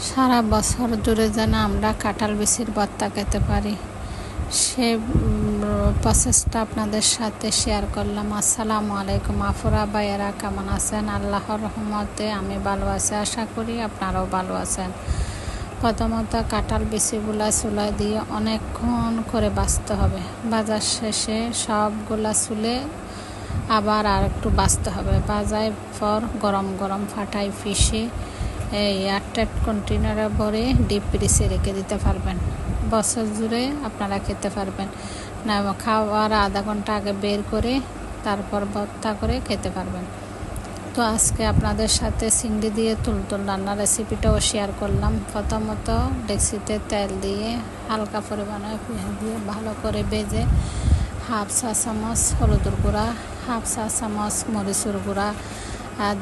সারা বছর জুড়ে যেন আমরা কাঁঠাল বিচির ভর্তা খেতে পারি, সে প্রসেসটা আপনাদের সাথে শেয়ার করলাম। আসসালামু আলাইকুম আফুরা ভাইয়েরা, কেমন আছেন? আল্লাহর রহমতে আমি ভালো আছি, আশা করি আপনারাও ভালো আছেন। প্রথমত কাঁঠাল বিচিগুলা চুলায় দিয়ে অনেকক্ষণ করে ভাজতে হবে। ভাজার শেষে সবগুলা চুলে আবার আর একটু ভাজতে হবে। ভাজার পর গরম গরম ফাটাই পিষে এয়ারটাইট কন্টেনারে ভরে ডিপ ফ্রিজে রেখে দিতে পারবেন। বছর জুড়ে আপনারা খেতে পারবেন না, খাওয়ার আধা ঘন্টা আগে বের করে তারপর ভর্তা করে খেতে পারবেন। তো আজকে আপনাদের সাথে চিংড়ি দিয়ে তুলতুল রান্নার রেসিপিটাও শেয়ার করলাম। প্রথমত ডেকচিতে তেল দিয়ে হালকা পরিমাণে পেঁয়াজ দিয়ে ভালো করে ভেজে হাফ চা চামচ হলুদের গুঁড়া, হাফ চা চামচ মরিচের গুঁড়া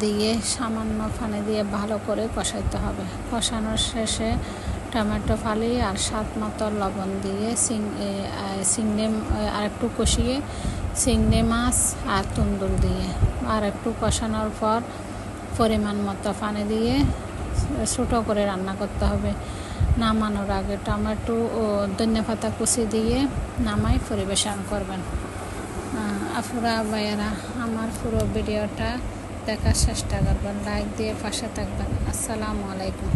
দিয়ে সামান্য পানি দিয়ে ভালো করে কষাইতে হবে। কষানোর শেষে টমেটো ফালি আর স্বাদ মতো লবণ দিয়ে চিংড়ি আর একটু কষিয়ে চিংড়ি মাছ আর তন্দুর দিয়ে আর একটু কষানোর পর পরিমাণ মতো পানি দিয়ে ছোটো করে রান্না করতে হবে। নামানোর আগে টমেটো ও ধনিয়া পাতা কুচি দিয়ে নামাই পরিবেশন করবেন। আপুরা ভাইয়েরা, আমার পুরো ভিডিওটা দেখার চেষ্টা করবেন, লাইক দিয়ে পাশে থাকবেন। আসসালামু আলাইকুম।